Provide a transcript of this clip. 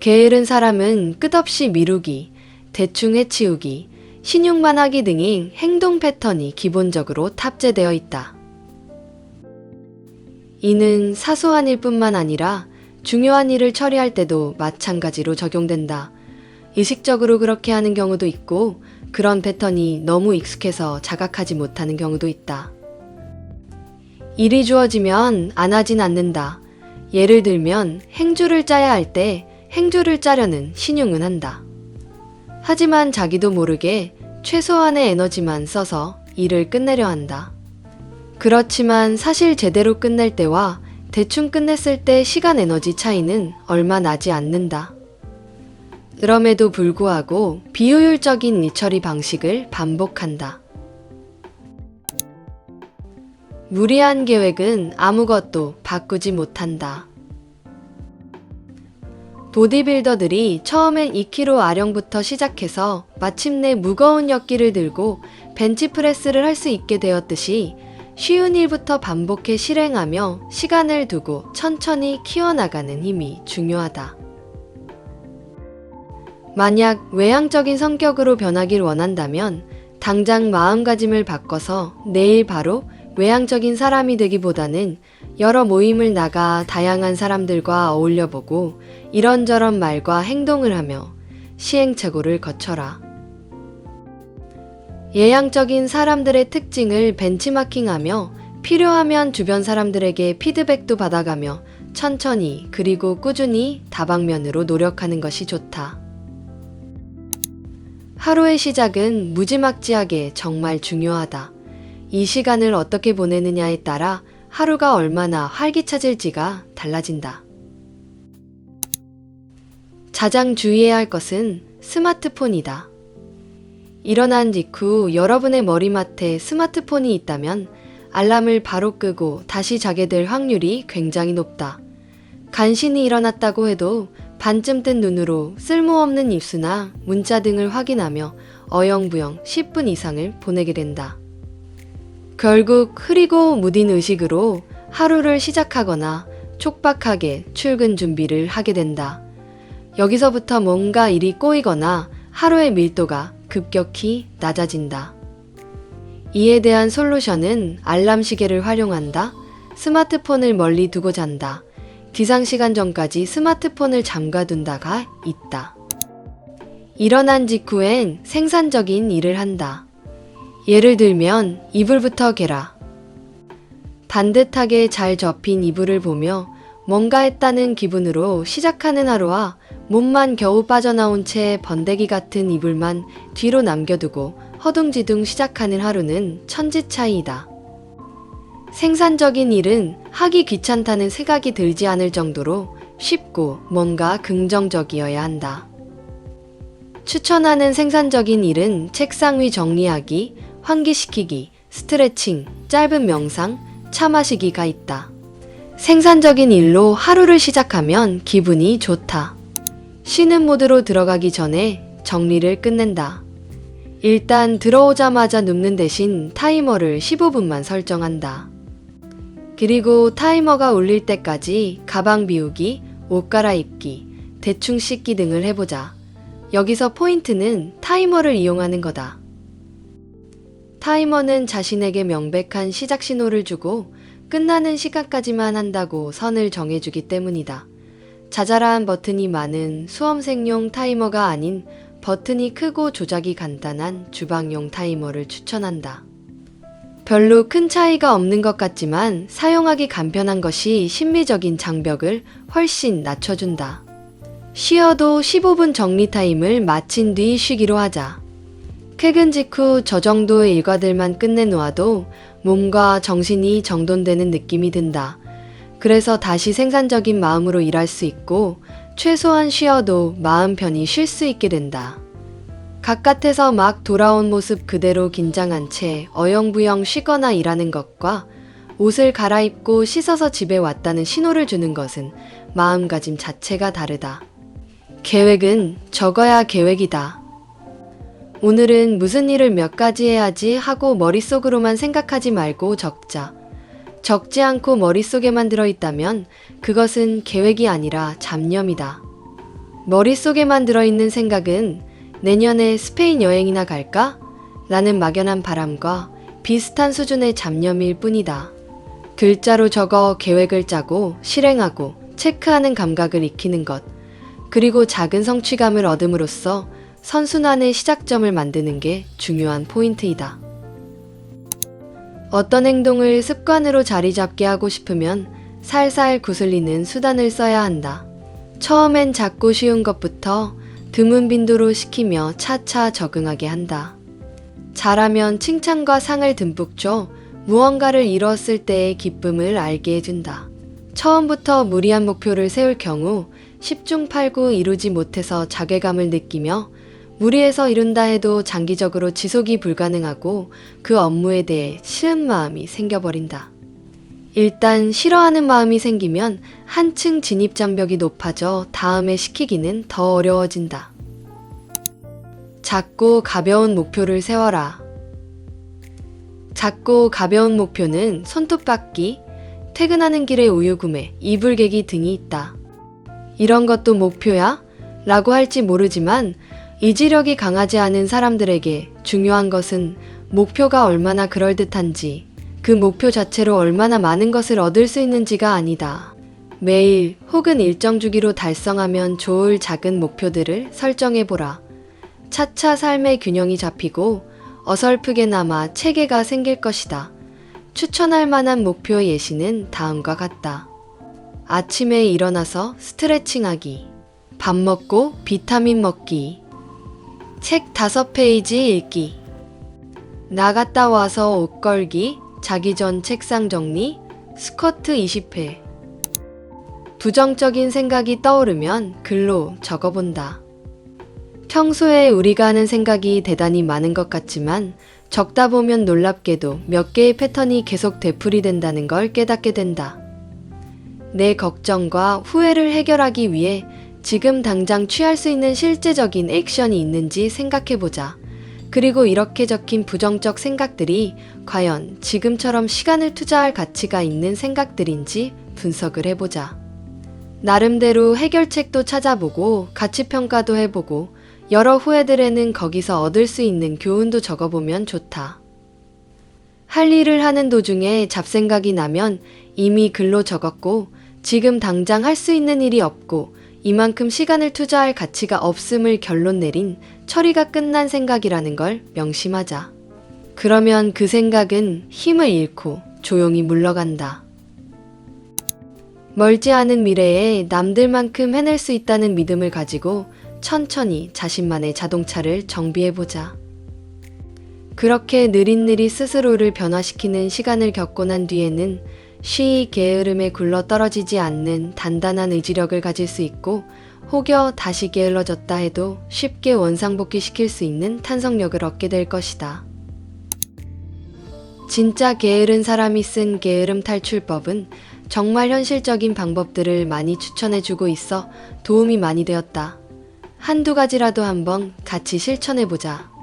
게으른 사람은 끝없이 미루기, 대충 해치우기, 신용만 하기 등의 행동 패턴이 기본적으로 탑재되어 있다. 이는 사소한 일뿐만 아니라 중요한 일을 처리할 때도 마찬가지로 적용된다. 의식적으로 그렇게 하는 경우도 있고 그런 패턴이 너무 익숙해서 자각하지 못하는 경우도 있다. 일이 주어지면 안 하진 않는다. 예를 들면 행주를 짜야 할 때 행주를 짜려는 신용은 한다. 하지만 자기도 모르게 최소한의 에너지만 써서 일을 끝내려 한다. 그렇지만 사실 제대로 끝낼 때와 대충 끝냈을 때 시간 에너지 차이는 얼마 나지 않는다. 그럼에도 불구하고 비효율적인 일처리 방식을 반복한다. 무리한 계획은 아무것도 바꾸지 못한다. 보디빌더들이 처음엔 2kg 아령부터 시작해서 마침내 무거운 역기를 들고 벤치프레스를 할 수 있게 되었듯이 쉬운 일부터 반복해 실행하며 시간을 두고 천천히 키워나가는 힘이 중요하다. 만약 외향적인 성격으로 변하길 원한다면 당장 마음가짐을 바꿔서 내일 바로 외향적인 사람이 되기보다는 여러 모임을 나가 다양한 사람들과 어울려보고 이런저런 말과 행동을 하며 시행착오를 거쳐라. 예양적인 사람들의 특징을 벤치마킹하며 필요하면 주변 사람들에게 피드백도 받아가며 천천히 그리고 꾸준히 다방면으로 노력하는 것이 좋다. 하루의 시작은 무지막지하게 정말 중요하다. 이 시간을 어떻게 보내느냐에 따라 하루가 얼마나 활기차질지가 달라진다. 가장 주의해야 할 것은 스마트폰이다. 일어난 직후 여러분의 머리맡에 스마트폰이 있다면 알람을 바로 끄고 다시 자게 될 확률이 굉장히 높다. 간신히 일어났다고 해도 반쯤 뜬 눈으로 쓸모없는 뉴스나 문자 등을 확인하며 어영부영 10분 이상을 보내게 된다. 결국 흐리고 무딘 의식으로 하루를 시작하거나 촉박하게 출근 준비를 하게 된다. 여기서부터 뭔가 일이 꼬이거나 하루의 밀도가 급격히 낮아진다. 이에 대한 솔루션은 알람 시계를 활용한다. 스마트폰을 멀리 두고 잔다. 기상시간 전까지 스마트폰을 잠가둔다가 있다. 일어난 직후엔 생산적인 일을 한다. 예를 들면 이불부터 개라. 반듯하게 잘 접힌 이불을 보며 뭔가 했다는 기분으로 시작하는 하루와 몸만 겨우 빠져나온 채 번데기 같은 이불만 뒤로 남겨두고 허둥지둥 시작하는 하루는 천지 차이이다. 생산적인 일은 하기 귀찮다는 생각이 들지 않을 정도로 쉽고 뭔가 긍정적이어야 한다. 추천하는 생산적인 일은 책상 위 정리하기, 환기시키기, 스트레칭, 짧은 명상, 차 마시기가 있다. 생산적인 일로 하루를 시작하면 기분이 좋다. 쉬는 모드로 들어가기 전에 정리를 끝낸다. 일단 들어오자마자 눕는 대신 타이머를 15분만 설정한다. 그리고 타이머가 울릴 때까지 가방 비우기, 옷 갈아입기, 대충 씻기 등을 해보자. 여기서 포인트는 타이머를 이용하는 거다. 타이머는 자신에게 명백한 시작 신호를 주고 끝나는 시간까지만 한다고 선을 정해주기 때문이다. 자잘한 버튼이 많은 수험생용 타이머가 아닌 버튼이 크고 조작이 간단한 주방용 타이머를 추천한다. 별로 큰 차이가 없는 것 같지만 사용하기 간편한 것이 심리적인 장벽을 훨씬 낮춰준다. 쉬어도 15분 정리 타임을 마친 뒤 쉬기로 하자. 퇴근 직후 저 정도의 일과들만 끝내놓아도 몸과 정신이 정돈되는 느낌이 든다. 그래서 다시 생산적인 마음으로 일할 수 있고 최소한 쉬어도 마음 편히 쉴 수 있게 된다. 바깥에서 막 돌아온 모습 그대로 긴장한 채 어영부영 쉬거나 일하는 것과 옷을 갈아입고 씻어서 집에 왔다는 신호를 주는 것은 마음가짐 자체가 다르다. 계획은 적어야 계획이다. 오늘은 무슨 일을 몇 가지 해야지 하고 머릿속으로만 생각하지 말고 적자. 적지 않고 머릿속에만 들어있다면 그것은 계획이 아니라 잡념이다. 머릿속에만 들어있는 생각은 내년에 스페인 여행이나 갈까? 라는 막연한 바람과 비슷한 수준의 잡념일 뿐이다. 글자로 적어 계획을 짜고 실행하고 체크하는 감각을 익히는 것, 그리고 작은 성취감을 얻음으로써 선순환의 시작점을 만드는 게 중요한 포인트이다. 어떤 행동을 습관으로 자리 잡게 하고 싶으면 살살 구슬리는 수단을 써야 한다. 처음엔 작고 쉬운 것부터 드문 빈도로 시키며 차차 적응하게 한다. 잘하면 칭찬과 상을 듬뿍 줘 무언가를 이루었을 때의 기쁨을 알게 해준다. 처음부터 무리한 목표를 세울 경우 10중 8구 이루지 못해서 자괴감을 느끼며 무리해서 이룬다 해도 장기적으로 지속이 불가능하고 그 업무에 대해 싫은 마음이 생겨버린다. 일단 싫어하는 마음이 생기면 한층 진입장벽이 높아져 다음에 시키기는 더 어려워진다. 작고 가벼운 목표를 세워라. 작고 가벼운 목표는 손톱 깎기, 퇴근하는 길에 우유 구매, 이불 개기 등이 있다. 이런 것도 목표야? 라고 할지 모르지만 의지력이 강하지 않은 사람들에게 중요한 것은 목표가 얼마나 그럴듯한지, 그 목표 자체로 얼마나 많은 것을 얻을 수 있는지가 아니다. 매일 혹은 일정 주기로 달성하면 좋을 작은 목표들을 설정해보라. 차차 삶의 균형이 잡히고 어설프게나마 체계가 생길 것이다. 추천할 만한 목표 예시는 다음과 같다. 아침에 일어나서 스트레칭하기, 밥 먹고 비타민 먹기, 책 5페이지 읽기, 나갔다 와서 옷 걸기, 자기 전 책상 정리, 스쿼트 20회. 부정적인 생각이 떠오르면 글로 적어본다. 평소에 우리가 하는 생각이 대단히 많은 것 같지만 적다 보면 놀랍게도 몇 개의 패턴이 계속 되풀이된다는 걸 깨닫게 된다. 내 걱정과 후회를 해결하기 위해 지금 당장 취할 수 있는 실제적인 액션이 있는지 생각해보자. 그리고 이렇게 적힌 부정적 생각들이 과연 지금처럼 시간을 투자할 가치가 있는 생각들인지 분석을 해보자. 나름대로 해결책도 찾아보고 가치평가도 해보고 여러 후회들에는 거기서 얻을 수 있는 교훈도 적어보면 좋다. 할 일을 하는 도중에 잡생각이 나면 이미 글로 적었고 지금 당장 할 수 있는 일이 없고 이만큼 시간을 투자할 가치가 없음을 결론 내린 처리가 끝난 생각이라는 걸 명심하자. 그러면 그 생각은 힘을 잃고 조용히 물러간다. 멀지 않은 미래에 남들만큼 해낼 수 있다는 믿음을 가지고 천천히 자신만의 자동차를 정비해보자. 그렇게 느릿느릿 스스로를 변화시키는 시간을 겪고 난 뒤에는 쉬이 게으름에 굴러 떨어지지 않는 단단한 의지력을 가질 수 있고 혹여 다시 게을러졌다 해도 쉽게 원상복귀시킬 수 있는 탄성력을 얻게 될 것이다. 진짜 게으른 사람이 쓴 게으름 탈출법은 정말 현실적인 방법들을 많이 추천해주고 있어 도움이 많이 되었다. 한두 가지라도 한번 같이 실천해보자.